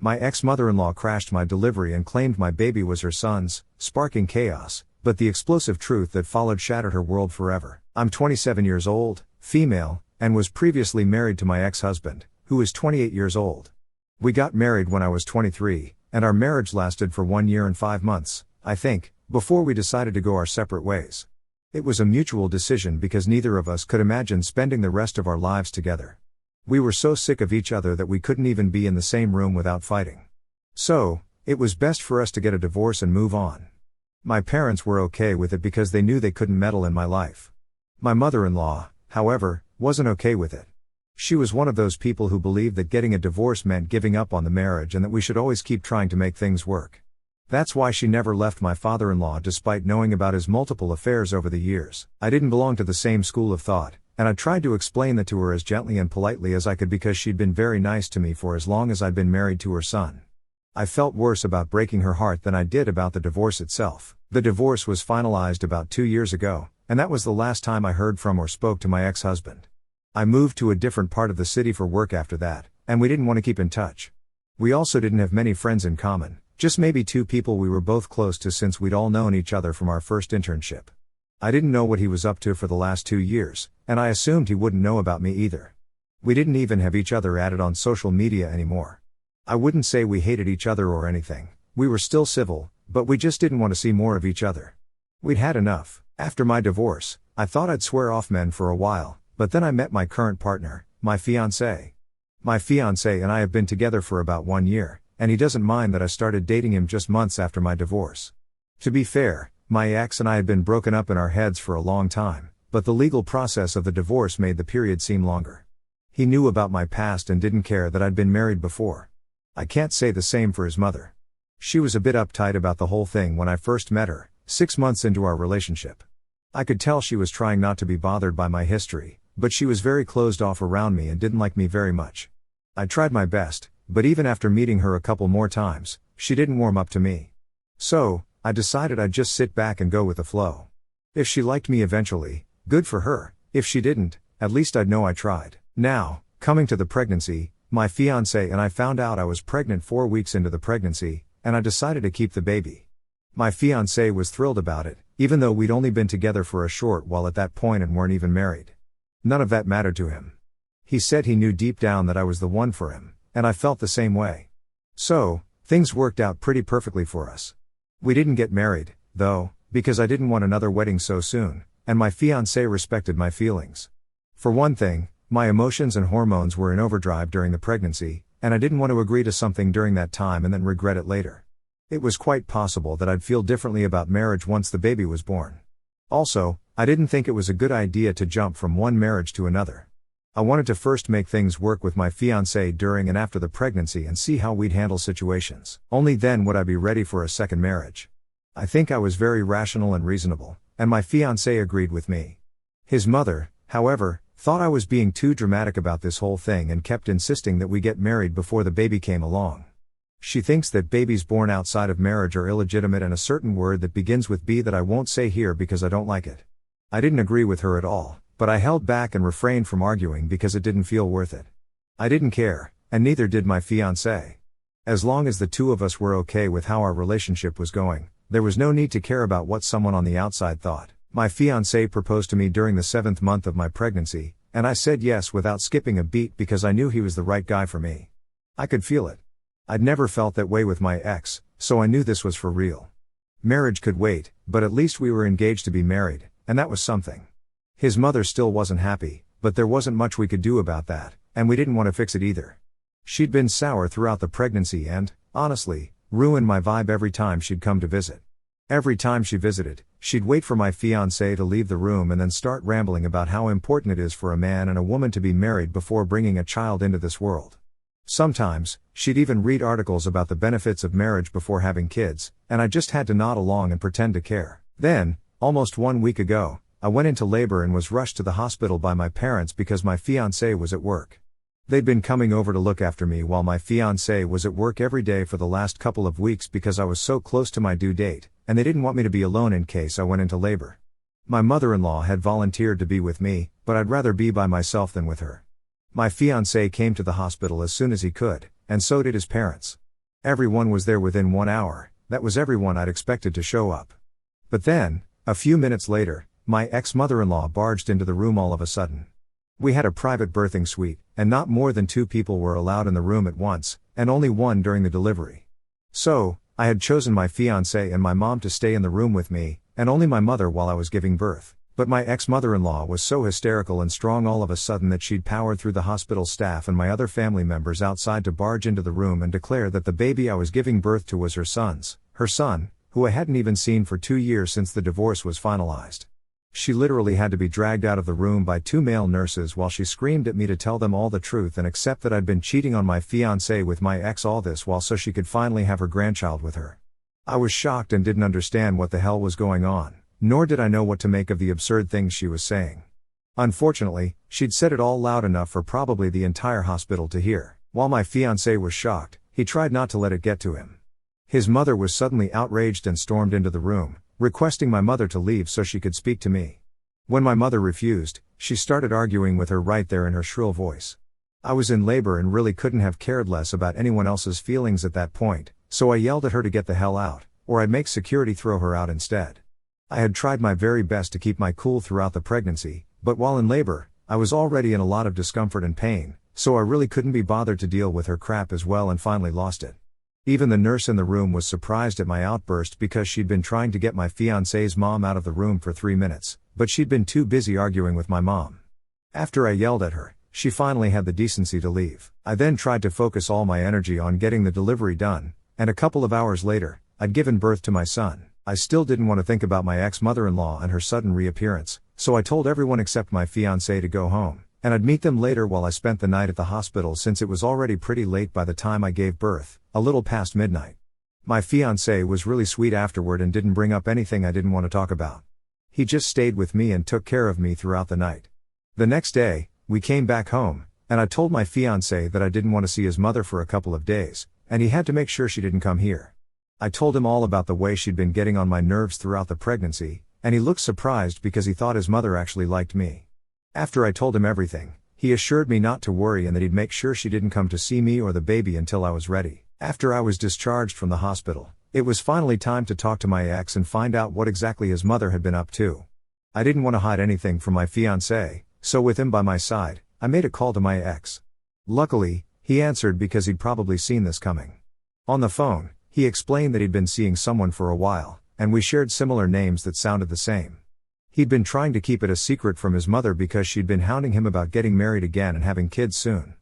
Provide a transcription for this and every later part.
My ex-mother-in-law crashed my delivery and claimed my baby was her son's, sparking chaos, but the explosive truth that followed shattered her world forever. I'm 27 years old, female, and was previously married to my ex-husband, who is 28 years old. We got married when I was 23, and our marriage lasted for 1 year and 5 months, I think, before we decided to go our separate ways. It was a mutual decision because neither of us could imagine spending the rest of our lives together. We were so sick of each other that we couldn't even be in the same room without fighting. So, it was best for us to get a divorce and move on. My parents were okay with it because they knew they couldn't meddle in my life. My mother-in-law, however, wasn't okay with it. She was one of those people who believed that getting a divorce meant giving up on the marriage and that we should always keep trying to make things work. That's why she never left my father-in-law despite knowing about his multiple affairs over the years. I didn't belong to the same school of thought, and I tried to explain that to her as gently and politely as I could because she'd been very nice to me for as long as I'd been married to her son. I felt worse about breaking her heart than I did about the divorce itself. The divorce was finalized about 2 years ago, and that was the last time I heard from or spoke to my ex-husband. I moved to a different part of the city for work after that, and we didn't want to keep in touch. We also didn't have many friends in common. Just maybe 2 people we were both close to since we'd all known each other from our first internship. I didn't know what he was up to for the last 2 years, and I assumed he wouldn't know about me either. We didn't even have each other added on social media anymore. I wouldn't say we hated each other or anything, we were still civil, but we just didn't want to see more of each other. We'd had enough. After my divorce, I thought I'd swear off men for a while, but then I met my current partner, my fiancé. My fiancé and I have been together for about 1 year. And he doesn't mind that I started dating him just months after my divorce. To be fair, my ex and I had been broken up in our heads for a long time, but the legal process of the divorce made the period seem longer. He knew about my past and didn't care that I'd been married before. I can't say the same for his mother. She was a bit uptight about the whole thing when I first met her, 6 months into our relationship. I could tell she was trying not to be bothered by my history, but she was very closed off around me and didn't like me very much. I tried my best, but even after meeting her a couple more times, she didn't warm up to me. So, I decided I'd just sit back and go with the flow. If she liked me eventually, good for her. If she didn't, at least I'd know I tried. Now, coming to the pregnancy, my fiancé and I found out I was pregnant 4 weeks into the pregnancy, and I decided to keep the baby. My fiancé was thrilled about it, even though we'd only been together for a short while at that point and weren't even married. None of that mattered to him. He said he knew deep down that I was the one for him. And I felt the same way. So, things worked out pretty perfectly for us. We didn't get married, though, because I didn't want another wedding so soon, and my fiancé respected my feelings. For one thing, my emotions and hormones were in overdrive during the pregnancy, and I didn't want to agree to something during that time and then regret it later. It was quite possible that I'd feel differently about marriage once the baby was born. Also, I didn't think it was a good idea to jump from one marriage to another. I wanted to first make things work with my fiancé during and after the pregnancy and see how we'd handle situations. Only then would I be ready for a second marriage. I think I was very rational and reasonable, and my fiancé agreed with me. His mother, however, thought I was being too dramatic about this whole thing and kept insisting that we get married before the baby came along. She thinks that babies born outside of marriage are illegitimate and a certain word that begins with B that I won't say here because I don't like it. I didn't agree with her at all. But I held back and refrained from arguing because it didn't feel worth it. I didn't care, and neither did my fiancé. As long as the two of us were okay with how our relationship was going, there was no need to care about what someone on the outside thought. My fiancé proposed to me during the 7th month of my pregnancy, and I said yes without skipping a beat because I knew he was the right guy for me. I could feel it. I'd never felt that way with my ex, so I knew this was for real. Marriage could wait, but at least we were engaged to be married, and that was something. His mother still wasn't happy, but there wasn't much we could do about that, and we didn't want to fix it either. She'd been sour throughout the pregnancy and, honestly, ruined my vibe every time she'd come to visit. Every time she visited, she'd wait for my fiancé to leave the room and then start rambling about how important it is for a man and a woman to be married before bringing a child into this world. Sometimes, she'd even read articles about the benefits of marriage before having kids, and I just had to nod along and pretend to care. Then, almost 1 week ago, I went into labor and was rushed to the hospital by my parents because my fiancé was at work. They'd been coming over to look after me while my fiancé was at work every day for the last couple of weeks because I was so close to my due date, and they didn't want me to be alone in case I went into labor. My mother-in-law had volunteered to be with me, but I'd rather be by myself than with her. My fiancé came to the hospital as soon as he could, and so did his parents. Everyone was there within 1 hour, that was everyone I'd expected to show up. But then, a few minutes later, my ex-mother-in-law barged into the room all of a sudden. We had a private birthing suite, and not more than 2 people were allowed in the room at once, and only one during the delivery. So, I had chosen my fiancé and my mom to stay in the room with me, and only my mother while I was giving birth. But my ex-mother-in-law was so hysterical and strong all of a sudden that she'd powered through the hospital staff and my other family members outside to barge into the room and declare that the baby I was giving birth to was her son, who I hadn't even seen for 2 years since the divorce was finalized. She literally had to be dragged out of the room by 2 male nurses while she screamed at me to tell them all the truth and accept that I'd been cheating on my fiancé with my ex, all this while so she could finally have her grandchild with her. I was shocked and didn't understand what the hell was going on, nor did I know what to make of the absurd things she was saying. Unfortunately, she'd said it all loud enough for probably the entire hospital to hear. While my fiancé was shocked, he tried not to let it get to him. His mother was suddenly outraged and stormed into the room, requesting my mother to leave so she could speak to me. When my mother refused, she started arguing with her right there in her shrill voice. I was in labor and really couldn't have cared less about anyone else's feelings at that point, so I yelled at her to get the hell out, or I'd make security throw her out instead. I had tried my very best to keep my cool throughout the pregnancy, but while in labor, I was already in a lot of discomfort and pain, so I really couldn't be bothered to deal with her crap as well and finally lost it. Even the nurse in the room was surprised at my outburst because she'd been trying to get my fiancé's mom out of the room for 3 minutes, but she'd been too busy arguing with my mom. After I yelled at her, she finally had the decency to leave. I then tried to focus all my energy on getting the delivery done, and a couple of hours later, I'd given birth to my son. I still didn't want to think about my ex-mother-in-law and her sudden reappearance, so I told everyone except my fiancé to go home, and I'd meet them later while I spent the night at the hospital since it was already pretty late by the time I gave birth, a little past midnight. My fiancé was really sweet afterward and didn't bring up anything I didn't want to talk about. He just stayed with me and took care of me throughout the night. The next day, we came back home, and I told my fiancé that I didn't want to see his mother for a couple of days, and he had to make sure she didn't come here. I told him all about the way she'd been getting on my nerves throughout the pregnancy, and he looked surprised because he thought his mother actually liked me. After I told him everything, he assured me not to worry and that he'd make sure she didn't come to see me or the baby until I was ready. After I was discharged from the hospital, it was finally time to talk to my ex and find out what exactly his mother had been up to. I didn't want to hide anything from my fiancé, so with him by my side, I made a call to my ex. Luckily, he answered because he'd probably seen this coming. On the phone, he explained that he'd been seeing someone for a while, and we shared similar names that sounded the same. He'd been trying to keep it a secret from his mother because she'd been hounding him about getting married again and having kids soon.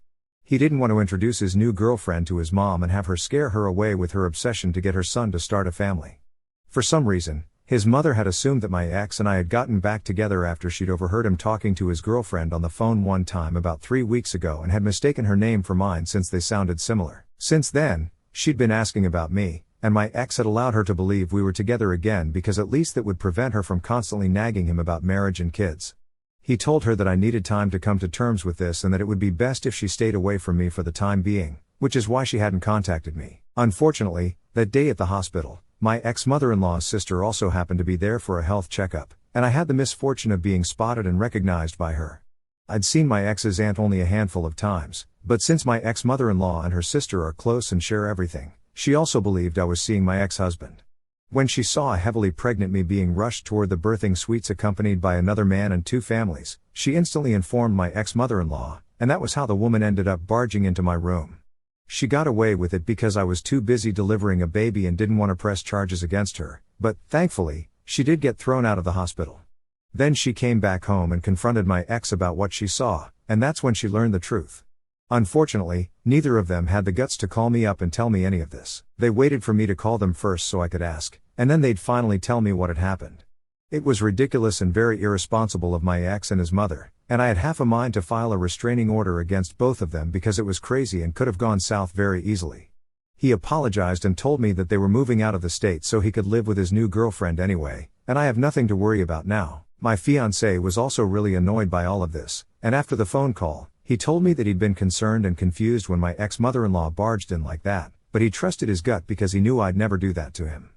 He didn't want to introduce his new girlfriend to his mom and have her scare her away with her obsession to get her son to start a family. For some reason, his mother had assumed that my ex and I had gotten back together after she'd overheard him talking to his girlfriend on the phone one time about 3 weeks ago and had mistaken her name for mine since they sounded similar. Since then, she'd been asking about me, and my ex had allowed her to believe we were together again because at least that would prevent her from constantly nagging him about marriage and kids. He told her that I needed time to come to terms with this and that it would be best if she stayed away from me for the time being, which is why she hadn't contacted me. Unfortunately, that day at the hospital, my ex-mother-in-law's sister also happened to be there for a health checkup, and I had the misfortune of being spotted and recognized by her. I'd seen my ex's aunt only a handful of times, but since my ex-mother-in-law and her sister are close and share everything, she also believed I was seeing my ex-husband. When she saw a heavily pregnant me being rushed toward the birthing suites accompanied by another man and 2 families, she instantly informed my ex-mother-in-law, and that was how the woman ended up barging into my room. She got away with it because I was too busy delivering a baby and didn't want to press charges against her, but, thankfully, she did get thrown out of the hospital. Then she came back home and confronted my ex about what she saw, and that's when she learned the truth. Unfortunately, neither of them had the guts to call me up and tell me any of this. They waited for me to call them first so I could ask, and then they'd finally tell me what had happened. It was ridiculous and very irresponsible of my ex and his mother, and I had half a mind to file a restraining order against both of them because it was crazy and could have gone south very easily. He apologized and told me that they were moving out of the state so he could live with his new girlfriend anyway, and I have nothing to worry about now. My fiancé was also really annoyed by all of this, and after the phone call, he told me that he'd been concerned and confused when my ex-mother-in-law barged in like that, but he trusted his gut because he knew I'd never do that to him.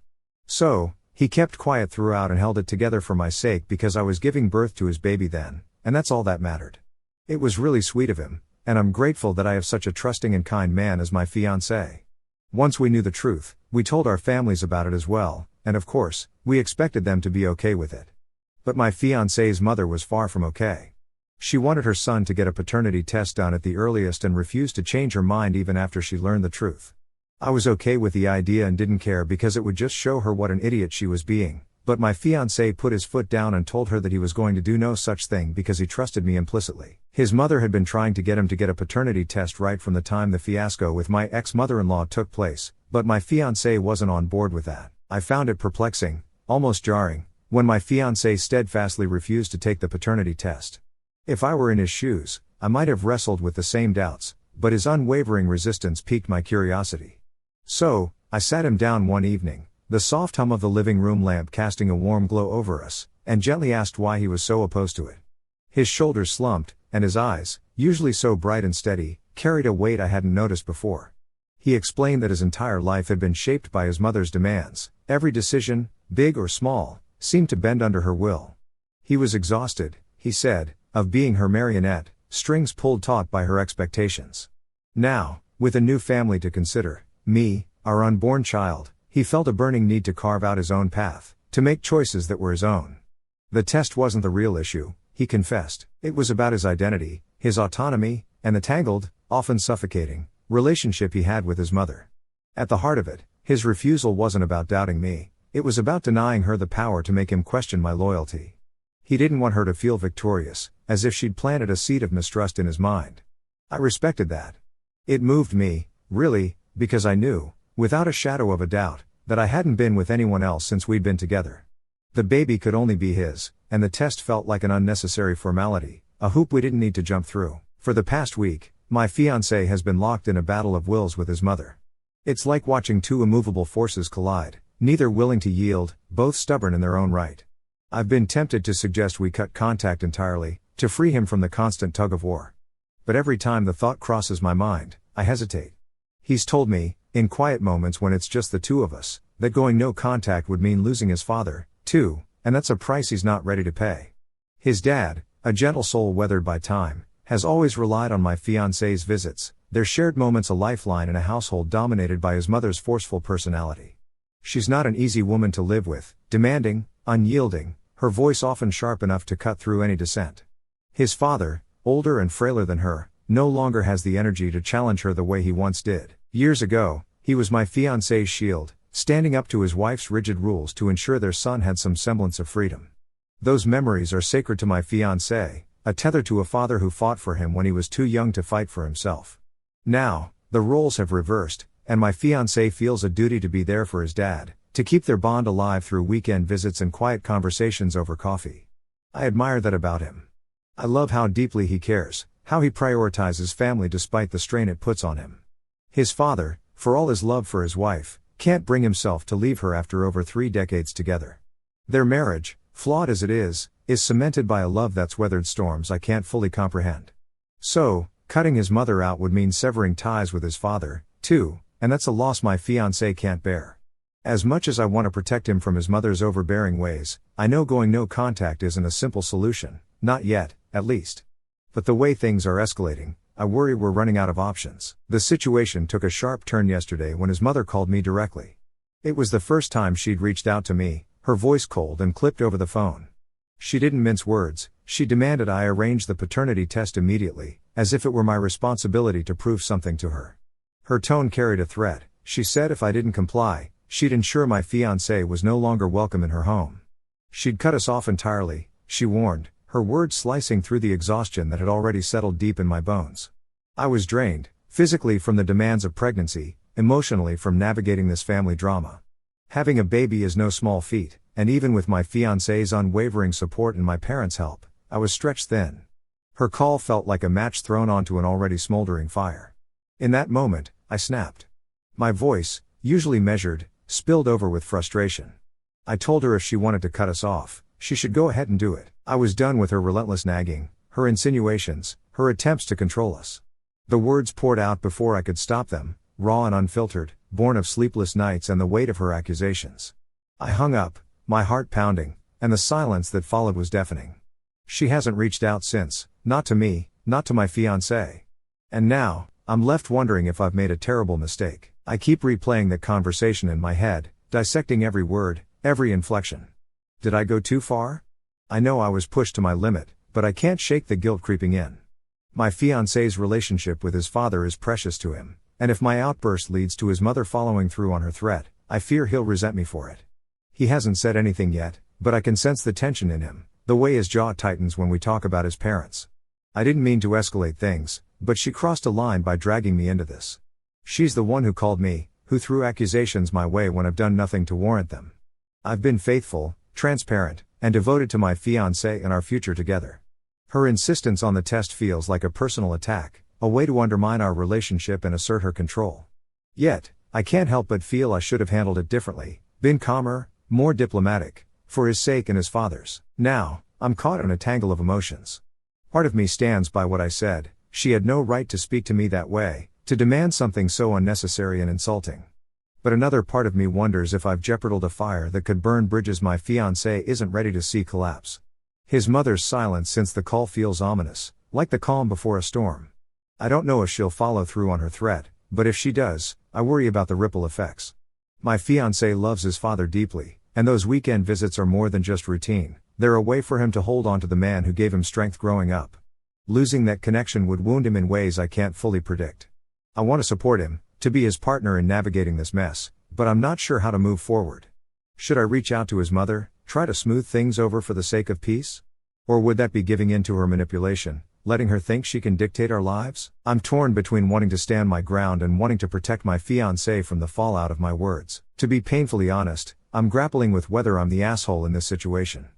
So, he kept quiet throughout and held it together for my sake because I was giving birth to his baby then, and that's all that mattered. It was really sweet of him, and I'm grateful that I have such a trusting and kind man as my fiancé. Once we knew the truth, we told our families about it as well, and of course, we expected them to be okay with it. But my fiancé's mother was far from okay. She wanted her son to get a paternity test done at the earliest and refused to change her mind even after she learned the truth. I was okay with the idea and didn't care because it would just show her what an idiot she was being, but my fiancé put his foot down and told her that he was going to do no such thing because he trusted me implicitly. His mother had been trying to get him to get a paternity test right from the time the fiasco with my ex-mother-in-law took place, but my fiancé wasn't on board with that. I found it perplexing, almost jarring, when my fiancé steadfastly refused to take the paternity test. If I were in his shoes, I might have wrestled with the same doubts, but his unwavering resistance piqued my curiosity. So, I sat him down one evening, the soft hum of the living room lamp casting a warm glow over us, and gently asked why he was so opposed to it. His shoulders slumped, and his eyes, usually so bright and steady, carried a weight I hadn't noticed before. He explained that his entire life had been shaped by his mother's demands. Every decision, big or small, seemed to bend under her will. He was exhausted, he said, of being her marionette, strings pulled taut by her expectations. Now, with a new family to consider, me, our unborn child, he felt a burning need to carve out his own path, to make choices that were his own. The test wasn't the real issue, he confessed. It was about his identity, his autonomy, and the tangled, often suffocating, relationship he had with his mother. At the heart of it, his refusal wasn't about doubting me, it was about denying her the power to make him question my loyalty. He didn't want her to feel victorious, as if she'd planted a seed of mistrust in his mind. I respected that. It moved me, really, because I knew, without a shadow of a doubt, that I hadn't been with anyone else since we'd been together. The baby could only be his, and the test felt like an unnecessary formality, a hoop we didn't need to jump through. For the past week, my fiancé has been locked in a battle of wills with his mother. It's like watching two immovable forces collide, neither willing to yield, both stubborn in their own right. I've been tempted to suggest we cut contact entirely, to free him from the constant tug-of-war. But every time the thought crosses my mind, I hesitate. He's told me, in quiet moments when it's just the two of us, that going no contact would mean losing his father, too, and that's a price he's not ready to pay. His dad, a gentle soul weathered by time, has always relied on my fiancé's visits, their shared moments a lifeline in a household dominated by his mother's forceful personality. She's not an easy woman to live with, demanding, unyielding, her voice often sharp enough to cut through any dissent. His father, older and frailer than her, no longer has the energy to challenge her the way he once did. Years ago, he was my fiancé's shield, standing up to his wife's rigid rules to ensure their son had some semblance of freedom. Those memories are sacred to my fiancé, a tether to a father who fought for him when he was too young to fight for himself. Now, the roles have reversed, and my fiancé feels a duty to be there for his dad, to keep their bond alive through weekend visits and quiet conversations over coffee. I admire that about him. I love how deeply he cares, how he prioritizes family despite the strain it puts on him. His father, for all his love for his wife, can't bring himself to leave her after over 3 decades together. Their marriage, flawed as it is cemented by a love that's weathered storms I can't fully comprehend. So, cutting his mother out would mean severing ties with his father, too, and that's a loss my fiancé can't bear. As much as I want to protect him from his mother's overbearing ways, I know going no contact isn't a simple solution, not yet, at least. But the way things are escalating, I worry we're running out of options. The situation took a sharp turn yesterday when his mother called me directly. It was the first time she'd reached out to me, her voice cold and clipped over the phone. She didn't mince words, she demanded I arrange the paternity test immediately, as if it were my responsibility to prove something to her. Her tone carried a threat. She said if I didn't comply, she'd ensure my fiancé was no longer welcome in her home. She'd cut us off entirely, she warned, her words slicing through the exhaustion that had already settled deep in my bones. I was drained, physically from the demands of pregnancy, emotionally from navigating this family drama. Having a baby is no small feat, and even with my fiancé's unwavering support and my parents' help, I was stretched thin. Her call felt like a match thrown onto an already smoldering fire. In that moment, I snapped. My voice, usually measured, spilled over with frustration. I told her if she wanted to cut us off, she should go ahead and do it. I was done with her relentless nagging, her insinuations, her attempts to control us. The words poured out before I could stop them, raw and unfiltered, born of sleepless nights and the weight of her accusations. I hung up, my heart pounding, and the silence that followed was deafening. She hasn't reached out since, not to me, not to my fiancé. And now, I'm left wondering if I've made a terrible mistake. I keep replaying that conversation in my head, dissecting every word, every inflection. Did I go too far? I know I was pushed to my limit, but I can't shake the guilt creeping in. My fiancé's relationship with his father is precious to him, and if my outburst leads to his mother following through on her threat, I fear he'll resent me for it. He hasn't said anything yet, but I can sense the tension in him, the way his jaw tightens when we talk about his parents. I didn't mean to escalate things, but she crossed a line by dragging me into this. She's the one who called me, who threw accusations my way when I've done nothing to warrant them. I've been faithful, transparent, and devoted to my fiancé and our future together. Her insistence on the test feels like a personal attack, a way to undermine our relationship and assert her control. Yet, I can't help but feel I should have handled it differently, been calmer, more diplomatic, for his sake and his father's. Now, I'm caught in a tangle of emotions. Part of me stands by what I said. She had no right to speak to me that way, to demand something so unnecessary and insulting. But another part of me wonders if I've jeopardized a fire that could burn bridges my fiancé isn't ready to see collapse. His mother's silence since the call feels ominous, like the calm before a storm. I don't know if she'll follow through on her threat, but if she does, I worry about the ripple effects. My fiancé loves his father deeply, and those weekend visits are more than just routine, they're a way for him to hold on to the man who gave him strength growing up. Losing that connection would wound him in ways I can't fully predict. I want to support him, to be his partner in navigating this mess, but I'm not sure how to move forward. Should I reach out to his mother, try to smooth things over for the sake of peace? Or would that be giving in to her manipulation, letting her think she can dictate our lives? I'm torn between wanting to stand my ground and wanting to protect my fiancé from the fallout of my words. To be painfully honest, I'm grappling with whether I'm the asshole in this situation.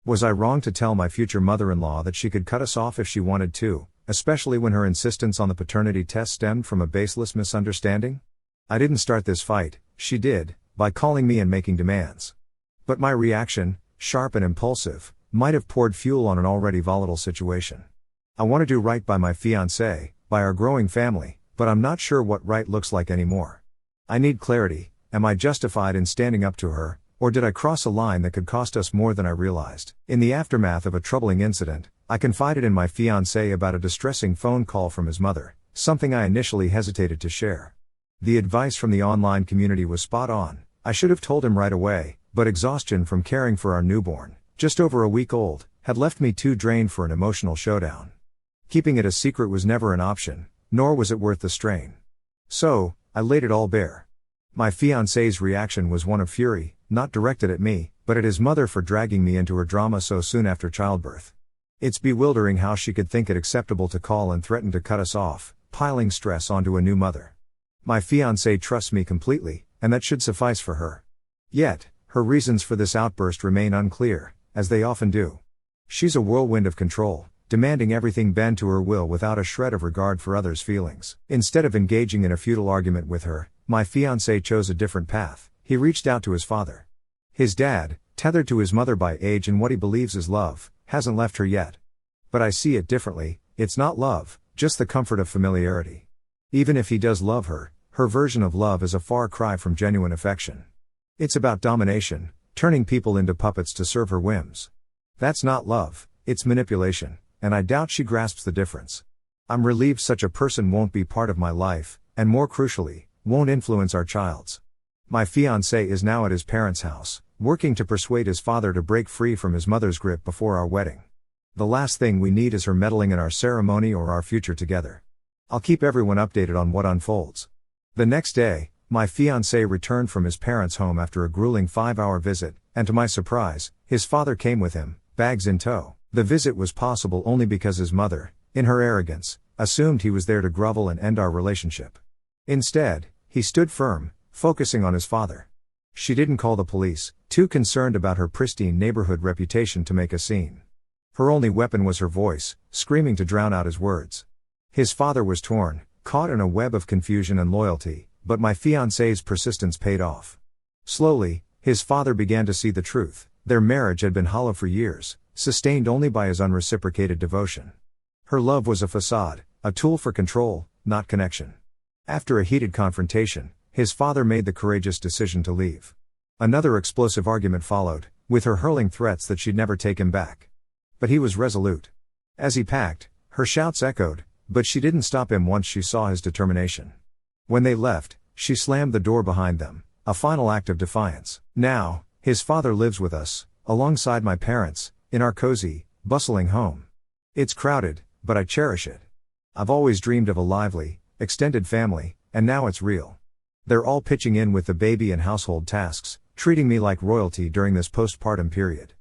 Was I wrong to tell my future mother-in-law that she could cut us off if she wanted to, especially when her insistence on the paternity test stemmed from a baseless misunderstanding? I didn't start this fight, she did, by calling me and making demands. But my reaction, sharp and impulsive, might have poured fuel on an already volatile situation. I want to do right by my fiancé, by our growing family, but I'm not sure what right looks like anymore. I need clarity. Am I justified in standing up to her, or did I cross a line that could cost us more than I realized? In the aftermath of a troubling incident, I confided in my fiancé about a distressing phone call from his mother, something I initially hesitated to share. The advice from the online community was spot on. I should have told him right away, but exhaustion from caring for our newborn, just over a week old, had left me too drained for an emotional showdown. Keeping it a secret was never an option, nor was it worth the strain. So, I laid it all bare. My fiancé's reaction was one of fury, not directed at me, but at his mother for dragging me into her drama so soon after childbirth. It's bewildering how she could think it acceptable to call and threaten to cut us off, piling stress onto a new mother. My fiancé trusts me completely, and that should suffice for her. Yet, her reasons for this outburst remain unclear, as they often do. She's a whirlwind of control, demanding everything bend to her will without a shred of regard for others' feelings. Instead of engaging in a futile argument with her, my fiancé chose a different path. He reached out to his father. His dad, tethered to his mother by age and what he believes is love, hasn't left her yet. But I see it differently. It's not love, just the comfort of familiarity. Even if he does love her, her version of love is a far cry from genuine affection. It's about domination, turning people into puppets to serve her whims. That's not love, it's manipulation, and I doubt she grasps the difference. I'm relieved such a person won't be part of my life, and more crucially, won't influence our child's. My fiancé is now at his parents' house, working to persuade his father to break free from his mother's grip before our wedding. The last thing we need is her meddling in our ceremony or our future together. I'll keep everyone updated on what unfolds. The next day, my fiancé returned from his parents' home after a grueling 5-hour visit, and to my surprise, his father came with him, bags in tow. The visit was possible only because his mother, in her arrogance, assumed he was there to grovel and end our relationship. Instead, he stood firm, focusing on his father. She didn't call the police, too concerned about her pristine neighborhood reputation to make a scene. Her only weapon was her voice, screaming to drown out his words. His father was torn, caught in a web of confusion and loyalty, but my fiancé's persistence paid off. Slowly, his father began to see the truth. Their marriage had been hollow for years, sustained only by his unreciprocated devotion. Her love was a facade, a tool for control, not connection. After a heated confrontation, his father made the courageous decision to leave. Another explosive argument followed, with her hurling threats that she'd never take him back. But he was resolute. As he packed, her shouts echoed, but she didn't stop him once she saw his determination. When they left, she slammed the door behind them, a final act of defiance. Now, his father lives with us, alongside my parents, in our cozy, bustling home. It's crowded, but I cherish it. I've always dreamed of a lively, extended family, and now it's real. They're all pitching in with the baby and household tasks, treating me like royalty during this postpartum period.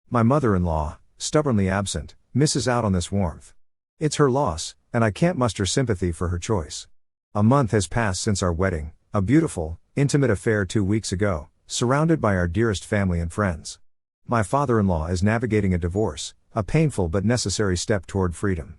My mother-in-law, stubbornly absent, misses out on this warmth. It's her loss, and I can't muster sympathy for her choice. A month has passed since our wedding, a beautiful, intimate affair 2 weeks ago, surrounded by our dearest family and friends. My father-in-law is navigating a divorce, a painful but necessary step toward freedom.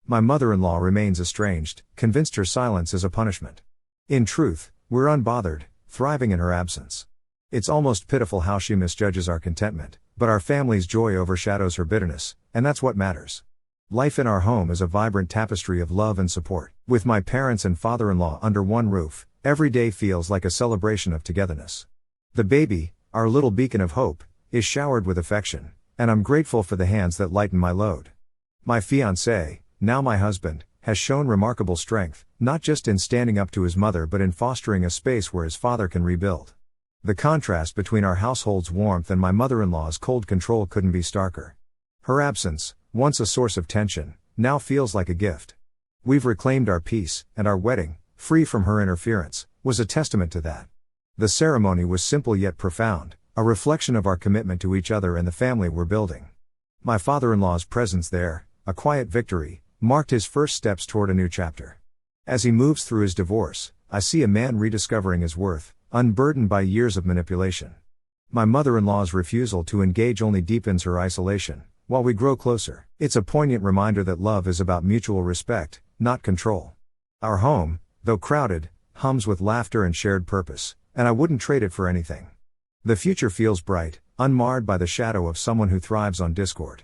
My mother-in-law remains estranged, convinced her silence is a punishment. In truth, we're unbothered, thriving in her absence. It's almost pitiful how she misjudges our contentment, but our family's joy overshadows her bitterness, and that's what matters. Life in our home is a vibrant tapestry of love and support. With my parents and father-in-law under one roof, every day feels like a celebration of togetherness. The baby, our little beacon of hope, is showered with affection, and I'm grateful for the hands that lighten my load. My fiancé, now my husband, has shown remarkable strength, not just in standing up to his mother but in fostering a space where his father can rebuild. The contrast between our household's warmth and my mother-in-law's cold control couldn't be starker. Her absence, once a source of tension, now feels like a gift. We've reclaimed our peace, and our wedding, free from her interference, was a testament to that. The ceremony was simple yet profound, a reflection of our commitment to each other and the family we're building. My father-in-law's presence there, a quiet victory, marked his first steps toward a new chapter. As he moves through his divorce, I see a man rediscovering his worth, unburdened by years of manipulation. My mother-in-law's refusal to engage only deepens her isolation, while we grow closer. It's a poignant reminder that love is about mutual respect, not control. Our home, though crowded, hums with laughter and shared purpose, and I wouldn't trade it for anything. The future feels bright, unmarred by the shadow of someone who thrives on discord.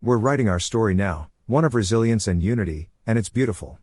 We're writing our story now, one of resilience and unity, and it's beautiful.